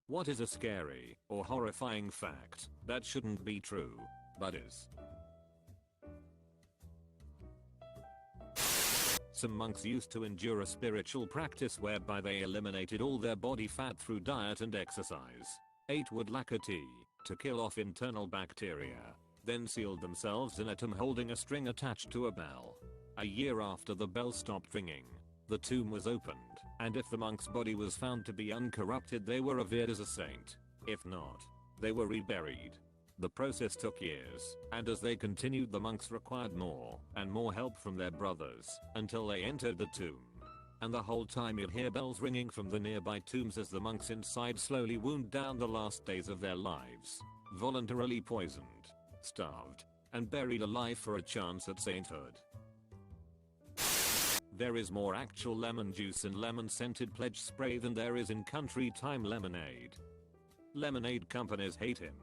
What is a scary or horrifying fact that shouldn't be true, but is? Some monks used to endure a spiritual practice whereby they eliminated all their body fat through diet and exercise, ate wood lacquer tea to kill off internal bacteria, then sealed themselves in a tomb holding a string attached to a bell. A year after the bell stopped ringing, the tomb was opened, and if the monk's body was found to be uncorrupted, they were revered as a saint. If not, they were reburied. The process took years, and as they continued, the monks required more and more help from their brothers until they entered the tomb. And the whole time you'd hear bells ringing from the nearby tombs as the monks inside slowly wound down the last days of their lives, voluntarily poisoned, starved, and buried alive for a chance at sainthood. There is more actual lemon juice in lemon scented pledge spray than there is in country time lemonade. Lemonade companies hate him.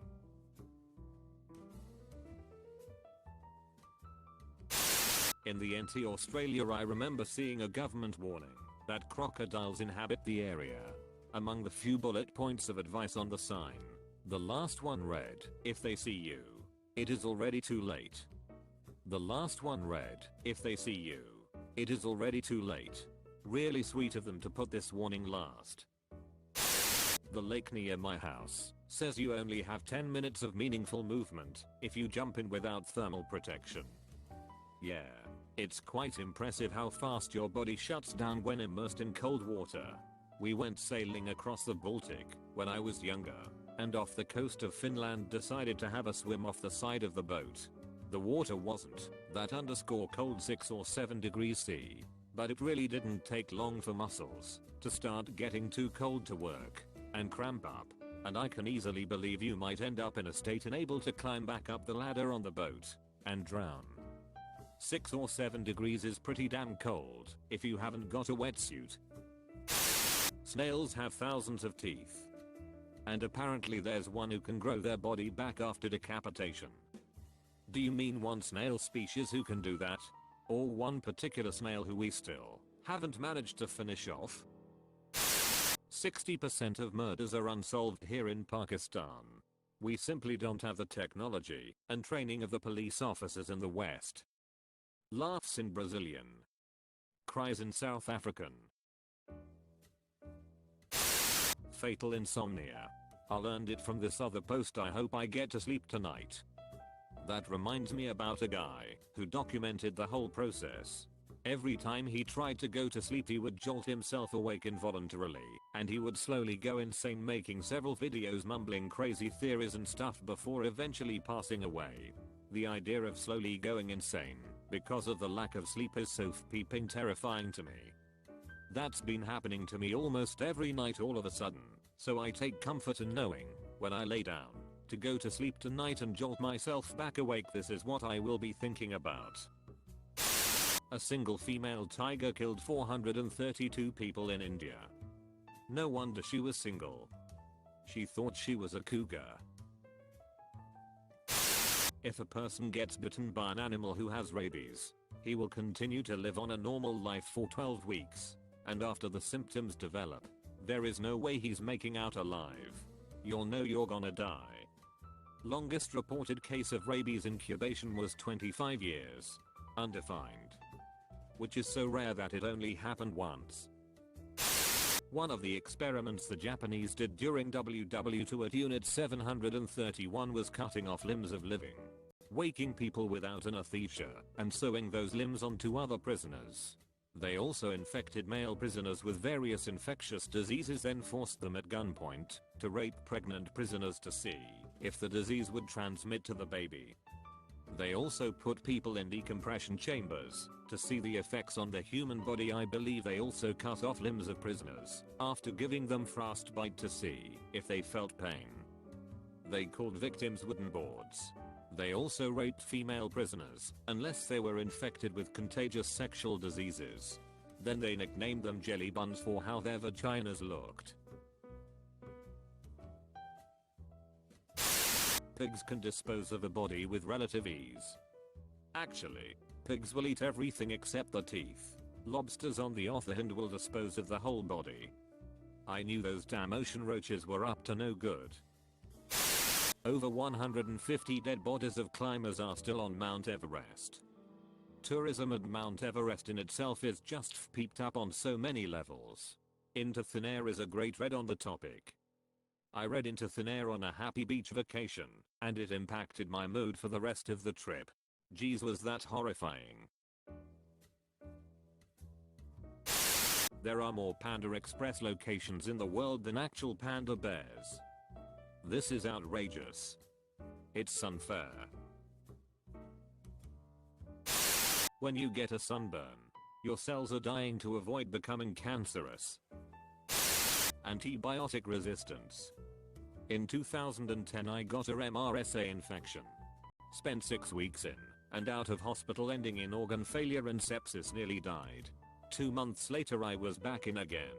In the NT Australia, I remember seeing a government warning that crocodiles inhabit the area. Among the few bullet points of advice on the sign, the last one read, "If they see you, it is already too late." The last one read, "If they see you, it is already too late." Really sweet of them to put this warning last. The lake near my house says you only have 10 minutes of meaningful movement if you jump in without thermal protection. Yeah, it's quite impressive how fast your body shuts down when immersed in cold water. We went sailing across the Baltic when I was younger, and off the coast of Finland decided to have a swim off the side of the boat. The water wasn't that _cold 6 or 7 degrees C, but it really didn't take long for muscles to start getting too cold to work and cramp up, and I can easily believe you might end up in a state unable to climb back up the ladder on the boat and drown. 6 or 7 degrees is pretty damn cold if you haven't got a wetsuit. Snails have thousands of teeth. And apparently there's one who can grow their body back after decapitation. Do you mean one snail species who can do that? Or one particular snail who we still haven't managed to finish off? 60% of murders are unsolved here in Pakistan. We simply don't have the technology and training of the police officers in the West. Laughs in Brazilian. Cries in South African. Fatal insomnia. I learned it from this other post. I hope I get to sleep tonight. That reminds me about a guy who documented the whole process. Every time he tried to go to sleep, he would jolt himself awake involuntarily, and he would slowly go insane, making several videos mumbling crazy theories and stuff before eventually passing away. The idea of slowly going insane because of the lack of sleep is so peeping terrifying to me. That's been happening to me almost every night all of a sudden, so I take comfort in knowing when I lay down to go to sleep tonight and jolt myself back awake, this is what I will be thinking about. A single female tiger killed 432 people in India. No wonder she was single. She thought she was a cougar. If a person gets bitten by an animal who has rabies, he will continue to live on a normal life for 12 weeks. And after the symptoms develop, there is no way he's making out alive. You'll know you're gonna die. Longest reported case of rabies incubation was 25 years. Undefined. Which is so rare that it only happened once. One of the experiments the Japanese did during WW2 at Unit 731 was cutting off limbs of living, waking people without anesthesia, and sewing those limbs onto other prisoners. They also infected male prisoners with various infectious diseases, then forced them at gunpoint to rape pregnant prisoners to see if the disease would transmit to the baby. They also put people in decompression chambers to see the effects on the human body. I believe they also cut off limbs of prisoners after giving them frostbite to see if they felt pain. They called victims wooden boards. They also raped female prisoners unless they were infected with contagious sexual diseases. Then they nicknamed them jelly buns for how their vaginas looked. Pigs can dispose of a body with relative ease. Actually, pigs will eat everything except the teeth. Lobsters on the other hand will dispose of the whole body. I knew those damn ocean roaches were up to no good. Over 150 dead bodies of climbers are still on Mount Everest. Tourism at Mount Everest in itself is just peaked up on so many levels. Into Thin Air is a great read on the topic. I read Into Thin Air on a happy beach vacation, and it impacted my mood for the rest of the trip. Geez, was that horrifying. There are more Panda Express locations in the world than actual panda bears. This is outrageous. It's unfair. When you get a sunburn, your cells are dying to avoid becoming cancerous. Antibiotic resistance. In 2010 I got a MRSA infection. Spent 6 weeks in and out of hospital, ending in organ failure and sepsis, nearly died. 2 months later I was back in again.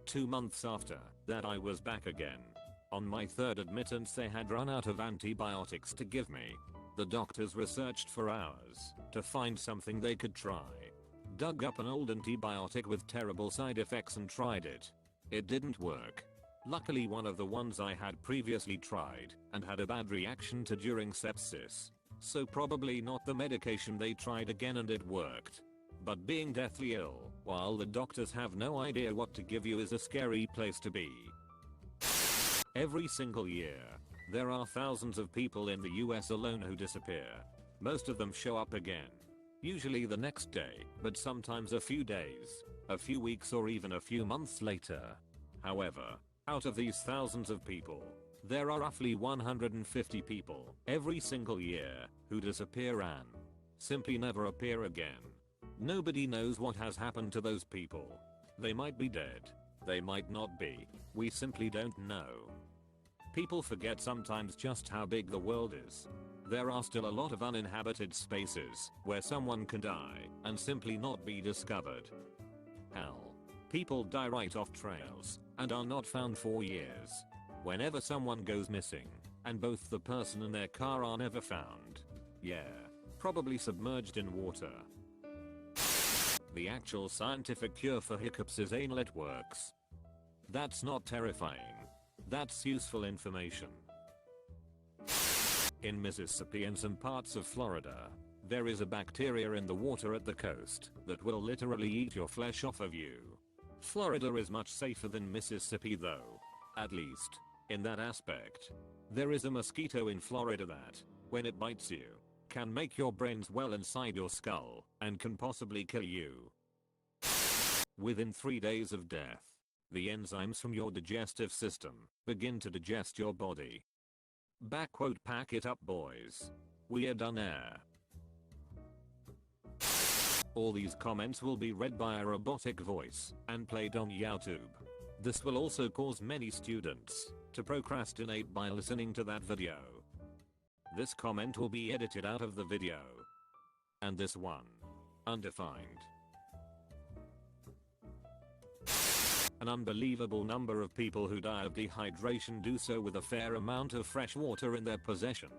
2 months after that I was back again. On my third admittance they had run out of antibiotics to give me. The doctors researched for hours to find something they could try. Dug up an old antibiotic with terrible side effects and tried it. It didn't work. Luckily one of the ones I had previously tried and had a bad reaction to during sepsis. So probably not the medication they tried again, and it worked. But being deathly ill while the doctors have no idea what to give you is a scary place to be. Every single year, there are thousands of people in the US alone who disappear. Most of them show up again. Usually the next day, but sometimes a few days, a few weeks, or even a few months later. However, out of these thousands of people, there are roughly 150 people every single year who disappear and simply never appear again. Nobody knows what has happened to those people. They might be dead. They might not be. We simply don't know. People forget sometimes just how big the world is. There are still a lot of uninhabited spaces where someone can die and simply not be discovered. Hell, people die right off trails and are not found for years. Whenever someone goes missing, and both the person and their car are never found. Yeah, probably submerged in water. The actual scientific cure for hiccups is anal. It works. That's not terrifying. That's useful information. In Mississippi and some parts of Florida, there is a bacteria in the water at the coast that will literally eat your flesh off of you. Florida is much safer than Mississippi though. At least, in that aspect. There is a mosquito in Florida that, when it bites you, can make your brains well inside your skull and can possibly kill you. Within 3 days of death, the enzymes from your digestive system begin to digest your body. Backquote, pack it up boys. We're done air. All these comments will be read by a robotic voice and played on YouTube. This will also cause many students to procrastinate by listening to that video. This comment will be edited out of the video. And this one, undefined. An unbelievable number of people who die of dehydration do so with a fair amount of fresh water in their possession.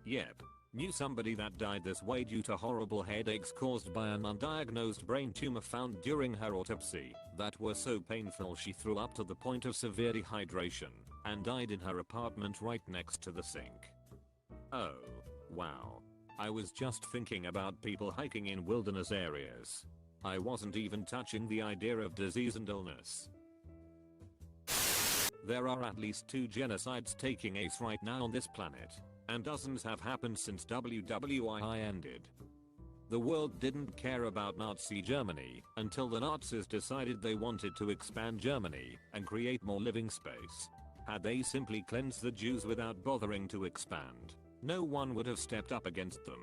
Yep, knew somebody that died this way due to horrible headaches caused by an undiagnosed brain tumor found during her autopsy that were so painful she threw up to the point of severe dehydration and died in her apartment right next to the sink. Oh, wow. I was just thinking about people hiking in wilderness areas. I wasn't even touching the idea of disease and illness. There are at least 2 genocides taking place right now on this planet, and dozens have happened since WWII ended. The world didn't care about Nazi Germany until the Nazis decided they wanted to expand Germany and create more living space. Had they simply cleansed the Jews without bothering to expand, no one would have stepped up against them.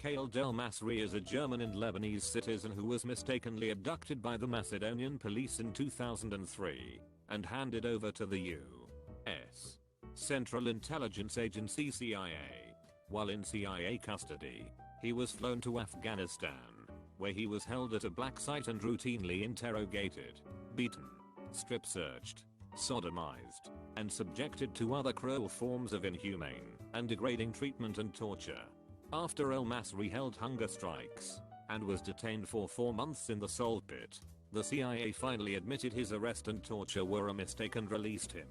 Khaled El-Masri is a German and Lebanese citizen who was mistakenly abducted by the Macedonian police in 2003 and handed over to the U.S. Central Intelligence Agency CIA. While in CIA custody, he was flown to Afghanistan, where he was held at a black site and routinely interrogated, beaten, strip-searched, sodomized, and subjected to other cruel forms of inhumane and degrading treatment and torture. After El-Masri held hunger strikes, and was detained for 4 months in the salt pit. The CIA finally admitted his arrest and torture were a mistake and released him.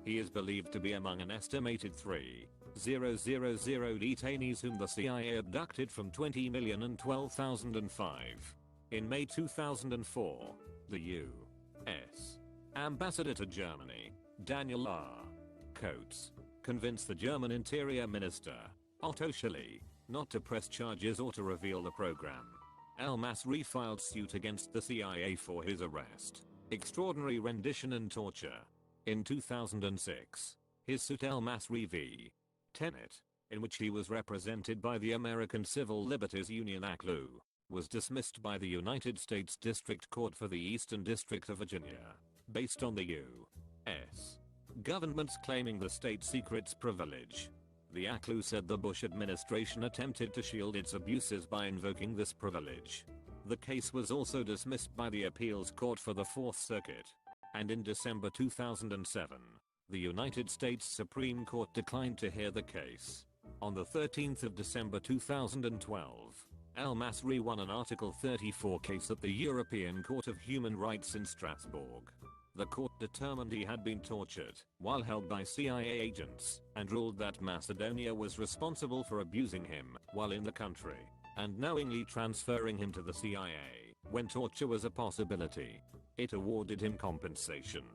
He is believed to be among an estimated 3,000 detainees whom the CIA abducted from 20,000,000 and 12,005. In May 2004, the U.S. ambassador to Germany, Daniel R. Coates, convinced the German Interior Minister, Otto Schily, not to press charges or to reveal the program. El-Masri filed suit against the CIA for his arrest, extraordinary rendition and torture. In 2006, his suit El-Masri v. Tenet, in which he was represented by the American Civil Liberties Union ACLU, was dismissed by the United States District Court for the Eastern District of Virginia, based on the U.S. government's claiming the state secrets privilege. The ACLU said the Bush administration attempted to shield its abuses by invoking this privilege. The case was also dismissed by the Appeals Court for the Fourth Circuit. And in December 2007, the United States Supreme Court declined to hear the case. On the 13th of December 2012, El-Masri won an Article 34 case at the European Court of Human Rights in Strasbourg. The court determined he had been tortured while held by CIA agents and ruled that Macedonia was responsible for abusing him while in the country and knowingly transferring him to the CIA when torture was a possibility. It awarded him compensation!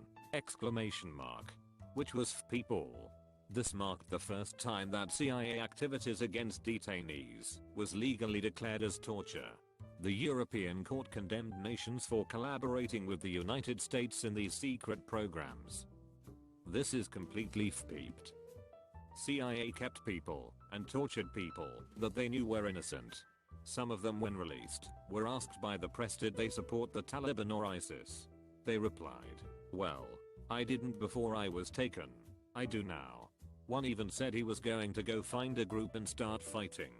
Which was for people. This marked the first time that CIA activities against detainees was legally declared as torture. The European Court condemned nations for collaborating with the United States in these secret programs. This is completely fpeeped. CIA kept people and tortured people that they knew were innocent. Some of them, when released, were asked by the press did they support the Taliban or ISIS. They replied, "Well, I didn't before I was taken. I do now." One even said he was going to go find a group and start fighting.